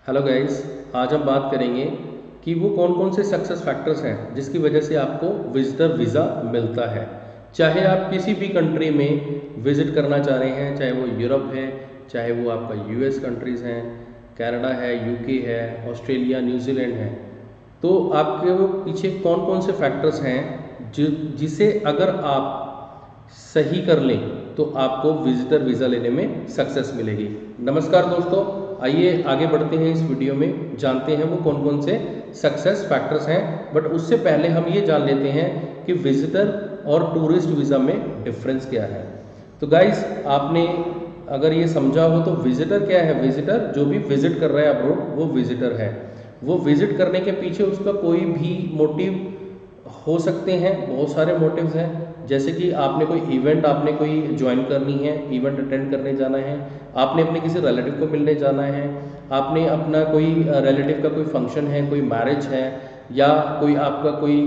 Hello guys. आज हम बात करेंगे कि वो कौन कौन से सक्सेस फैक्टर्स हैं जिसकी वजह से आपको विजिटर वीज़ा मिलता है। चाहे आप किसी भी कंट्री में विज़िट करना चाह रहे हैं, चाहे वो यूरोप है, चाहे वो आपका यूएस कंट्रीज़ हैं, कनाडा है, यूके है, ऑस्ट्रेलिया, न्यूजीलैंड है, तो आपके वो पीछे कौन कौन से फैक्टर्स हैं जिसे अगर आप सही कर लें तो आपको विजिटर वीज़ा लेने में सक्सेस मिलेगी। नमस्कार दोस्तों, आइए आगे बढ़ते हैं। इस वीडियो में जानते हैं वो कौन कौन से सक्सेस फैक्टर्स हैं। बट उससे पहले हम ये जान लेते हैं कि विजिटर और टूरिस्ट वीज़ा में डिफरेंस क्या है। तो गाइस, आपने अगर ये समझा हो तो विजिटर क्या है। विजिटर जो भी विजिट कर रहा है अब्रोड वो विजिटर है। वो विजिट करने के पीछे उसका कोई भी मोटिव हो सकते हैं, बहुत सारे मोटिव्स हैं। जैसे कि आपने कोई इवेंट आपने कोई ज्वाइन करनी है, इवेंट अटेंड करने जाना है, आपने अपने किसी रिलेटिव को मिलने जाना है, आपने अपना कोई रिलेटिव का कोई फंक्शन है, कोई मैरिज है, या कोई आपका कोई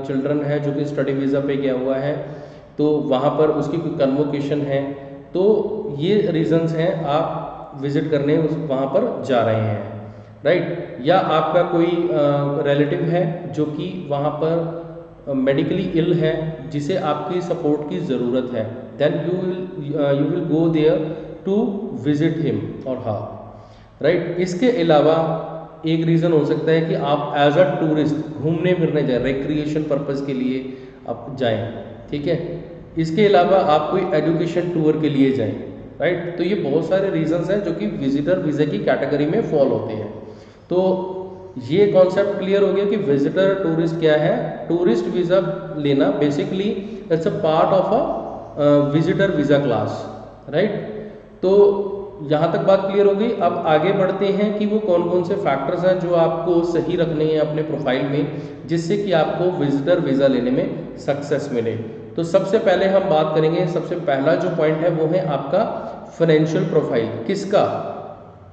चिल्ड्रन है जो कि स्टडी वीज़ा पे गया हुआ है, तो वहाँ पर उसकी कोई कन्वोकेशन है। तो ये रीजंस हैं आप विजिट करने उस वहाँ पर जा रहे हैं, राइट। या आपका कोई रिलेटिव है जो कि वहाँ पर मेडिकली इल है, जिसे आपकी सपोर्ट की ज़रूरत है, then you will go there to visit him और हाँ, राइट। इसके अलावा एक रीज़न हो सकता है कि आप एज अ टूरिस्ट घूमने फिरने जाए, रिक्रिएशन पर्पज़ के लिए आप जाएं, ठीक है। इसके अलावा आप कोई एजुकेशन टूर के लिए जाएं, राइट। तो ये बहुत सारे रीजंस हैं जो कि विजिटर वीज़ा की कैटेगरी में फॉल होते हैं। तो ये कॉन्सेप्ट क्लियर हो गया कि विजिटर टूरिस्ट क्या है। टूरिस्ट वीज़ा लेना basically it's a part of a visitor visa class, right. तो यहाँ तक बात क्लियर हो गई। अब आगे बढ़ते हैं कि वो कौन कौन से फैक्टर्स हैं जो आपको सही रखने हैं अपने प्रोफाइल में, जिससे कि आपको विजिटर वीज़ा लेने में सक्सेस मिले। तो सबसे पहले हम बात करेंगे, सबसे पहला जो पॉइंट है वो है आपका फाइनेंशियल प्रोफाइल। किसका?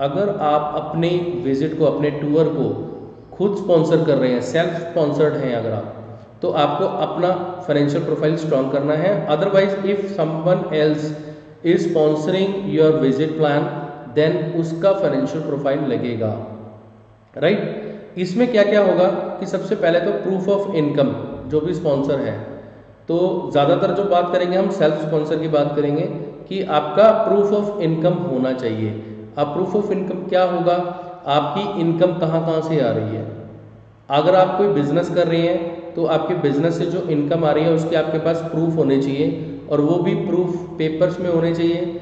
अगर आप अपने विजिट को, अपने टूर को खुद स्पॉन्सर कर रहे हैं, सेल्फ स्पॉन्सर्ड हैं अगर आप, तो आपको अपना फाइनेंशियल प्रोफाइल स्ट्रॉन्ग करना है। Otherwise if someone else is sponsoring your visit plan, then उसका फाइनेंशियल प्रोफाइल लगेगा, राइट। इसमें क्या क्या होगा कि सबसे पहले तो प्रूफ ऑफ इनकम, जो भी स्पॉन्सर है, तो ज़्यादातर जो बात करेंगे हम सेल्फ स्पॉन्सर की बात करेंगे कि आपका प्रूफ ऑफ इनकम होना चाहिए। अब प्रूफ ऑफ इनकम क्या होगा? आपकी इनकम कहाँ कहाँ से आ रही है। अगर आप कोई बिजनेस कर रहे हैं तो आपके बिजनेस से जो इनकम आ रही है उसके आपके पास प्रूफ होने चाहिए, और वो भी प्रूफ पेपर्स में होने चाहिए।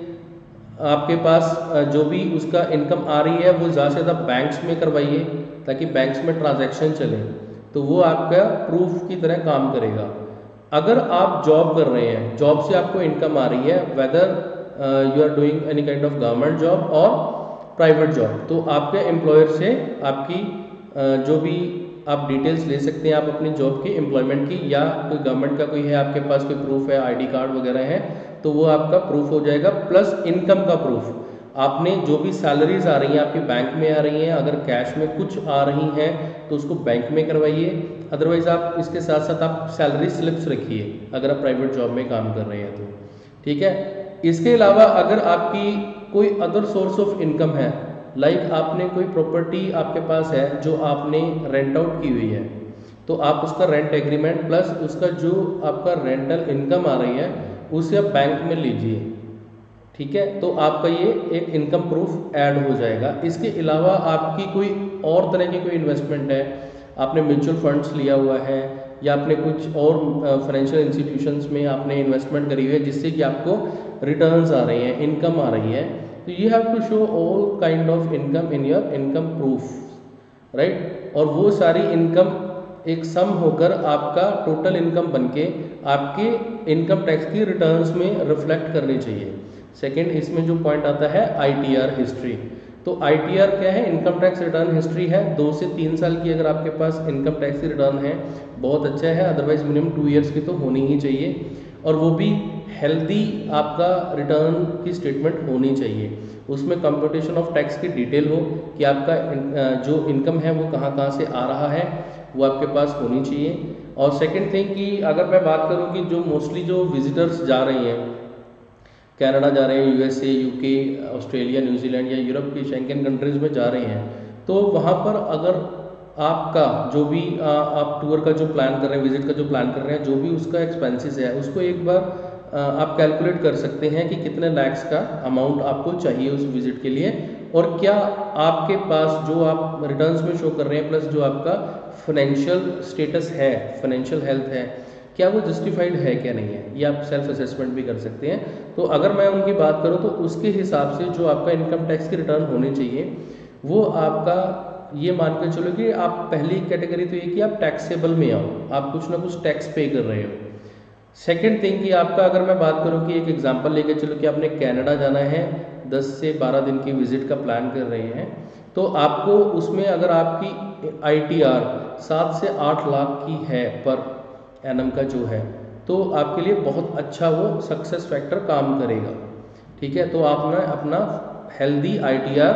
आपके पास जो भी उसका इनकम आ रही है वो ज़्यादा से ज़्यादा बैंक्स में करवाइए, ताकि बैंक्स में ट्रांजैक्शन चले, तो वो आपका प्रूफ की तरह काम करेगा। अगर आप जॉब कर रहे हैं, जॉब से आपको इनकम आ रही है, whether you are doing any kind of government job और प्राइवेट जॉब, तो आपके एम्प्लॉयर से आपकी जो भी आप डिटेल्स ले सकते हैं आप अपनी जॉब की, एम्प्लॉयमेंट की, या कोई गवर्नमेंट का कोई है आपके पास कोई प्रूफ है, आईडी कार्ड वगैरह है, तो वो आपका प्रूफ हो जाएगा। प्लस इनकम का प्रूफ, आपने जो भी सैलरीज आ रही हैं आपकी बैंक में आ रही हैं, अगर कैश में कुछ आ रही हैं तो उसको बैंक में करवाइए। अदरवाइज आप इसके साथ साथ आप सैलरी स्लिप्स रखिए अगर आप प्राइवेट जॉब में काम कर रहे हैं तो, ठीक है। इसके अलावा अगर आपकी कोई अदर सोर्स ऑफ इनकम है, लाइक आपने कोई प्रॉपर्टी आपके पास है जो आपने रेंट आउट की हुई है, तो आप उसका रेंट एग्रीमेंट प्लस उसका जो आपका रेंटल इनकम आ रही है उसे आप बैंक में लीजिए, ठीक है। तो आपका ये एक इनकम प्रूफ ऐड हो जाएगा। इसके अलावा आपकी कोई और तरह की कोई इन्वेस्टमेंट है, आपने म्यूचुअल फंड्स लिया हुआ है, या आपने कुछ और फाइनेंशियल इंस्टीट्यूशंस में आपने इन्वेस्टमेंट करी हुई है जिससे कि आपको रिटर्न्स आ रही हैं, इनकम आ रही है, तो you have to show all kind of income in your income proof, right. और वो सारी इनकम एक सम होकर आपका टोटल इनकम बनके आपके इनकम टैक्स की रिटर्न्स में रिफ्लेक्ट करनी चाहिए। सेकेंड, इसमें जो पॉइंट आता है ITR हिस्ट्री, तो ITR क्या है? इनकम टैक्स रिटर्न हिस्ट्री है। 2 से 3 साल की अगर आपके पास इनकम टैक्स की रिटर्न है बहुत अच्छा है, अदरवाइज मिनिमम 2 ईयर्स की तो होनी ही चाहिए, और वो भी हेल्दी आपका रिटर्न की स्टेटमेंट होनी चाहिए। उसमें कंप्यूटेशन ऑफ टैक्स की डिटेल हो कि आपका जो इनकम है वो कहाँ कहाँ से आ रहा है, वो आपके पास होनी चाहिए। और सेकेंड थिंग कि अगर मैं बात करूँ कि जो मोस्टली जो विजिटर्स जा रहे हैं, कनाडा जा रहे हैं, USA, UK, ऑस्ट्रेलिया, न्यूजीलैंड या यूरोप की शेंगन कंट्रीज़ में जा रहे हैं, तो वहाँ पर अगर आपका जो भी आप टूर का जो प्लान कर रहे हैं, विजिट का जो प्लान कर रहे हैं, जो भी उसका एक्सपेंसेस है उसको एक बार आप कैलकुलेट कर सकते हैं कि कितने लैक्स का अमाउंट आपको चाहिए उस विजिट के लिए, और क्या आपके पास जो आप रिटर्न्स में शो कर रहे हैं प्लस जो आपका फाइनेंशियल स्टेटस है, फाइनेंशियल हेल्थ है, क्या वो जस्टिफाइड है क्या नहीं है, ये आप सेल्फ असेसमेंट भी कर सकते हैं। तो अगर मैं उनकी बात करूँ तो उसके हिसाब से जो आपका इनकम टैक्स की रिटर्न होने चाहिए वो आपका, ये मान के चलो कि आप पहली कैटेगरी तो ये कि आप टैक्सेबल में आओ, आप कुछ ना कुछ टैक्स पे कर रहे हो। सेकेंड थिंग कि आपका, अगर मैं बात करूँ कि एक एग्जांपल लेके चलो कि आपने कनाडा जाना है, 10 से 12 दिन की विजिट का प्लान कर रहे हैं, तो आपको उसमें अगर आपकी ITR 7 से 8 लाख की है पर एनम का जो है, तो आपके लिए बहुत अच्छा वो सक्सेस फैक्टर काम करेगा। ठीक है, तो आपने अपना हेल्दी ITR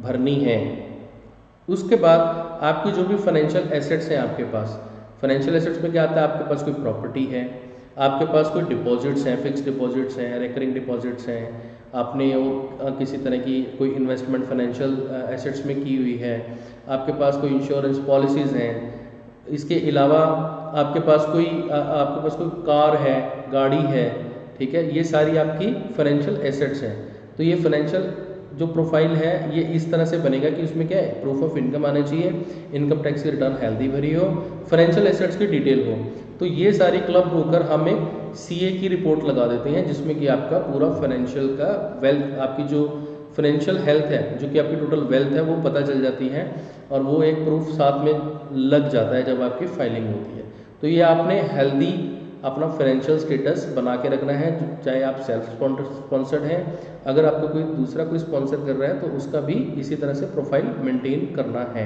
भरनी है। उसके बाद आपकी जो भी फाइनेंशियल एसेट्स हैं आपके पास, फाइनेंशियल एसेट्स में क्या आता है, आपके पास कोई प्रॉपर्टी है, आपके पास कोई डिपॉजिट्स हैं, फिक्स डिपॉजिट्स हैं, रिकरिंग डिपॉजिट्स हैं, आपने और किसी तरह की कोई इन्वेस्टमेंट फाइनेंशियल एसेट्स में की हुई है, आपके पास कोई इंश्योरेंस पॉलिसीज़ हैं, इसके अलावा आपके पास कोई कार है, गाड़ी है। ठीक है, ये सारी आपकी फाइनेंशियल एसेट्स हैं। तो ये फाइनेंशियल जो प्रोफाइल है ये इस तरह से बनेगा कि उसमें क्या है, प्रूफ ऑफ इनकम आना चाहिए, इनकम टैक्स की रिटर्न हेल्दी भरी हो, फाइनेंशियल एसेट्स की डिटेल हो। तो ये सारी क्लब होकर हम एक CA की रिपोर्ट लगा देते हैं जिसमें कि आपका पूरा फाइनेंशियल का वेल्थ, आपकी जो फाइनेंशियल हेल्थ है, जो कि आपकी टोटल वेल्थ है, वो पता चल जाती है और वो एक प्रूफ साथ में लग जाता है जब आपकी फाइलिंग होती है। तो ये आपने हेल्दी अपना फाइनेंशियल स्टेटस बना के रखना है, चाहे आप सेल्फ स्पॉन्सर्ड हैं, अगर आपको कोई स्पॉन्सर कर रहा है तो उसका भी इसी तरह से प्रोफाइल मेंटेन करना है।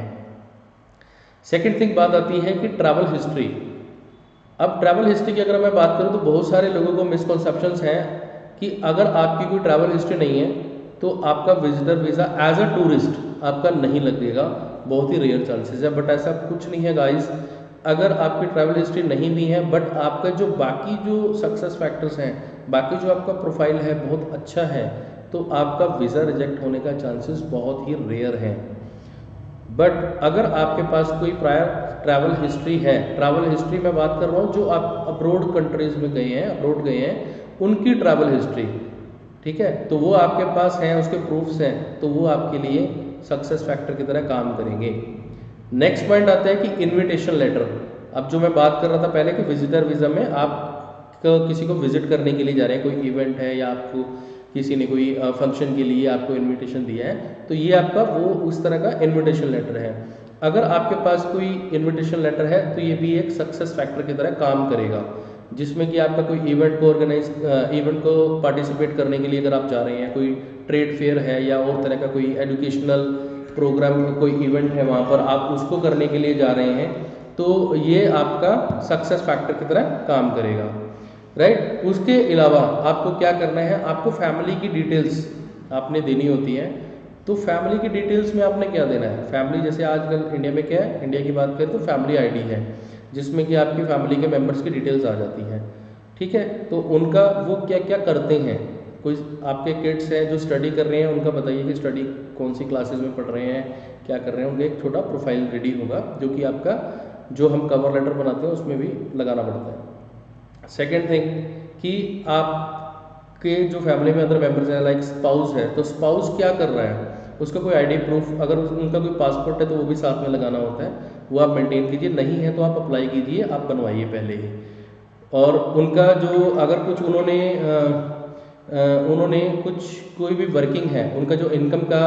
सेकंड थिंग बात आती है कि ट्रैवल हिस्ट्री। अब ट्रैवल हिस्ट्री की अगर मैं बात करूं तो बहुत सारे लोगों को मिसकॉन्सेप्शंस हैं कि अगर आपकी कोई ट्रैवल हिस्ट्री नहीं है तो आपका visitor visa as a tourist आपका नहीं लगेगा, बहुत ही रेयर चांसेस है। बट ऐसा कुछ नहीं है गाइस, अगर आपकी ट्रैवल हिस्ट्री नहीं भी है बट आपका जो बाकी जो सक्सेस फैक्टर्स हैं, बाकी जो आपका प्रोफाइल है बहुत अच्छा है, तो आपका वीज़ा रिजेक्ट होने का चांसेस बहुत ही रेयर हैं। बट अगर आपके पास कोई प्रायर ट्रैवल हिस्ट्री है, ट्रैवल हिस्ट्री में बात कर रहा हूँ जो आप अब्रोड कंट्रीज़ में गए हैं, अब्रोड गए हैं, उनकी ट्रैवल हिस्ट्री, ठीक है, तो वो आपके पास हैं, उसके प्रूफ्स हैं, तो वो आपके लिए सक्सेस फैक्टर की तरह काम करेंगे। नेक्स्ट पॉइंट आता है कि इनविटेशन लेटर। अब जो मैं बात कर रहा था पहले कि विजिटर वीज़ा में आप किसी को विजिट करने के लिए जा रहे हैं, कोई इवेंट है या आपको किसी ने कोई फंक्शन के लिए आपको इनविटेशन दिया है, तो ये आपका वो उस तरह का इनविटेशन लेटर है। अगर आपके पास कोई इनविटेशन लेटर है तो ये भी एक सक्सेस फैक्टर की तरह काम करेगा, जिसमें कि आपका कोई इवेंट को पार्टिसिपेट करने के लिए अगर आप जा रहे हैं, कोई ट्रेड फेयर है या और तरह का कोई एजुकेशनल प्रोग्राम, कोई इवेंट है वहाँ पर आप उसको करने के लिए जा रहे हैं, तो ये आपका सक्सेस फैक्टर की तरह काम करेगा, राइट। उसके अलावा आपको क्या करना है, आपको फैमिली की डिटेल्स आपने देनी होती है। तो फैमिली की डिटेल्स में आपने क्या देना है, फैमिली जैसे आजकल इंडिया में क्या है, इंडिया की बात करें तो फैमिली ID है जिसमें कि आपकी फैमिली के मेंबर्स की डिटेल्स आ जाती हैं। ठीक है, तो उनका वो क्या क्या करते हैं, कोई आपके किड्स हैं जो स्टडी कर रहे हैं, उनका बताइए कि स्टडी कौन सी क्लासेस में पढ़ रहे हैं, क्या कर रहे हैं, उनका एक छोटा प्रोफाइल रेडी होगा जो कि आपका जो हम कवर लेटर बनाते हैं उसमें भी लगाना पड़ता है। सेकेंड थिंग कि आपके जो फैमिली में अदर मेंबर्स हैं लाइक स्पाउस है, तो स्पाउस क्या कर रहा है, उसका कोई ID प्रूफ, अगर उनका कोई पासपोर्ट है तो वो भी साथ में लगाना होता है, वो आप मेंटेन कीजिए, नहीं है तो आप अप्लाई कीजिए, आप बनवाइए पहले ही। और उनका जो अगर कुछ उन्होंने कुछ कोई भी वर्किंग है, उनका जो इनकम का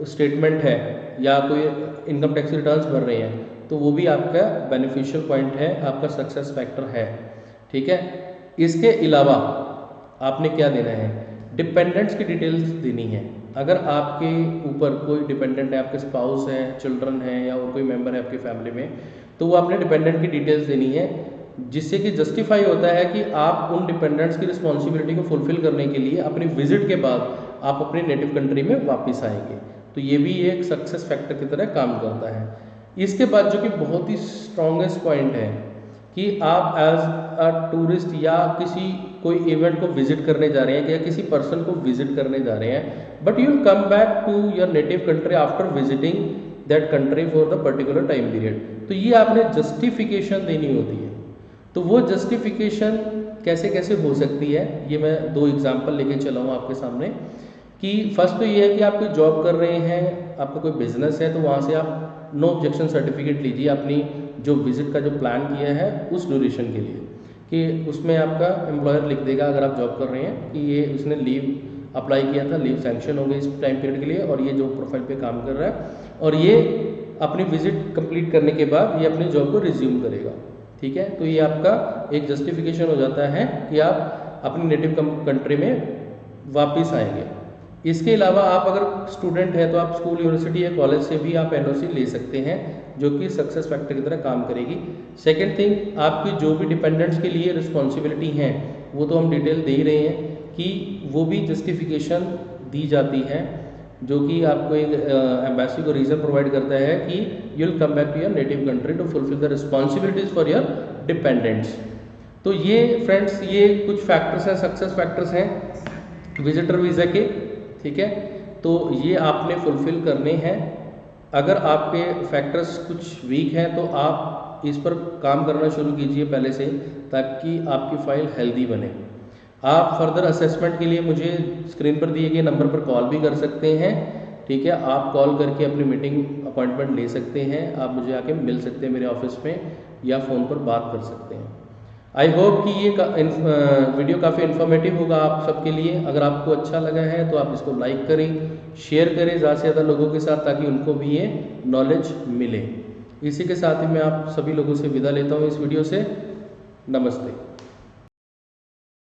स्टेटमेंट है या कोई इनकम टैक्स रिटर्न्स भर रहे हैं, तो वो भी आपका बेनिफिशियल पॉइंट है, आपका सक्सेस फैक्टर है। ठीक है, इसके अलावा आपने क्या देना है, डिपेंडेंट्स की डिटेल्स देनी है। अगर आपके ऊपर कोई डिपेंडेंट है, आपके स्पाउस हैं, चिल्ड्रन हैं या और कोई मेंबर है आपकी फैमिली में, तो वो आपने डिपेंडेंट की डिटेल्स देनी है, जिससे कि जस्टिफाई होता है कि आप उन डिपेंडेंट्स की रिस्पॉन्सिबिलिटी को फुलफिल करने के लिए अपनी विजिट के बाद आप अपने नेटिव कंट्री में वापस आएंगे। तो ये भी एक सक्सेस फैक्टर की तरह काम करता है। इसके बाद जो कि बहुत ही स्ट्रॉन्गेस्ट पॉइंट है कि आप एज अ टूरिस्ट या किसी कोई इवेंट को विजिट करने जा रहे हैं या किसी पर्सन को विजिट करने जा रहे हैं, but you will come back to your native country after visiting that country for the particular time period. तो ये आपने जस्टिफिकेशन देनी होती है। तो वो जस्टिफिकेशन कैसे कैसे हो सकती है, ये मैं 2 एग्जाम्पल लेके चला हूँ आपके सामने। कि फर्स्ट तो ये है कि आप कोई जॉब कर रहे हैं, आपका कोई बिजनेस है, तो वहाँ से आप नो ऑब्जेक्शन सर्टिफिकेट लीजिए अपनी जो विजिट का जो प्लान किया है उस ड्यूरेशन के लिए, कि उसमें आपका एम्प्लॉयर लिख देगा अगर आप जॉब कर रहे हैं कि ये उसने लीव अप्लाई किया था, लीव सैंक्शन हो गई इस टाइम पीरियड के लिए, और ये जो प्रोफाइल पे काम कर रहा है और ये अपनी विजिट कंप्लीट करने के बाद ये अपनी जॉब को रिज्यूम करेगा। ठीक है, तो ये आपका एक जस्टिफिकेशन हो जाता है कि आप अपनी नेटिव कंट्री में वापस आएंगे। इसके अलावा आप अगर स्टूडेंट हैं तो आप स्कूल, यूनिवर्सिटी या कॉलेज से भी आप एनओसी ले सकते हैं, जो कि सक्सेस फैक्टर की तरह काम करेगी। सेकंड थिंग, आपकी जो भी डिपेंडेंट्स के लिए रिस्पॉन्सिबिलिटी हैं वो तो हम डिटेल दे ही रहे हैं कि वो भी जस्टिफिकेशन दी जाती है, जो कि आपको एक एम्बेसी को रीज़न प्रोवाइड करता है कि you will come back to your native country to fulfil the responsibilities for your dependents. तो ये फ्रेंड्स, ये कुछ फैक्टर्स हैं, सक्सेस फैक्टर्स हैं विजिटर वीज़ा के। ठीक है, तो ये आपने फुलफिल करने हैं। अगर आपके फैक्टर्स कुछ वीक हैं तो आप इस पर काम करना शुरू कीजिए पहले से, ताकि आपकी फ़ाइल हेल्दी बने। आप फर्दर असेसमेंट के लिए मुझे स्क्रीन पर दिए गए नंबर पर कॉल भी कर सकते हैं। ठीक है, आप कॉल करके अपनी मीटिंग अपॉइंटमेंट ले सकते हैं, आप मुझे आके मिल सकते हैं मेरे ऑफिस में, या फ़ोन पर बात कर सकते हैं। आई होप कि ये वीडियो काफ़ी इन्फॉर्मेटिव होगा आप सबके लिए। अगर आपको अच्छा लगा है तो आप इसको लाइक करें, शेयर करें ज़्यादा से ज़्यादा लोगों के साथ, ताकि उनको भी ये नॉलेज मिले। इसी के साथ ही मैं आप सभी लोगों से विदा लेता हूँ इस वीडियो से। नमस्ते।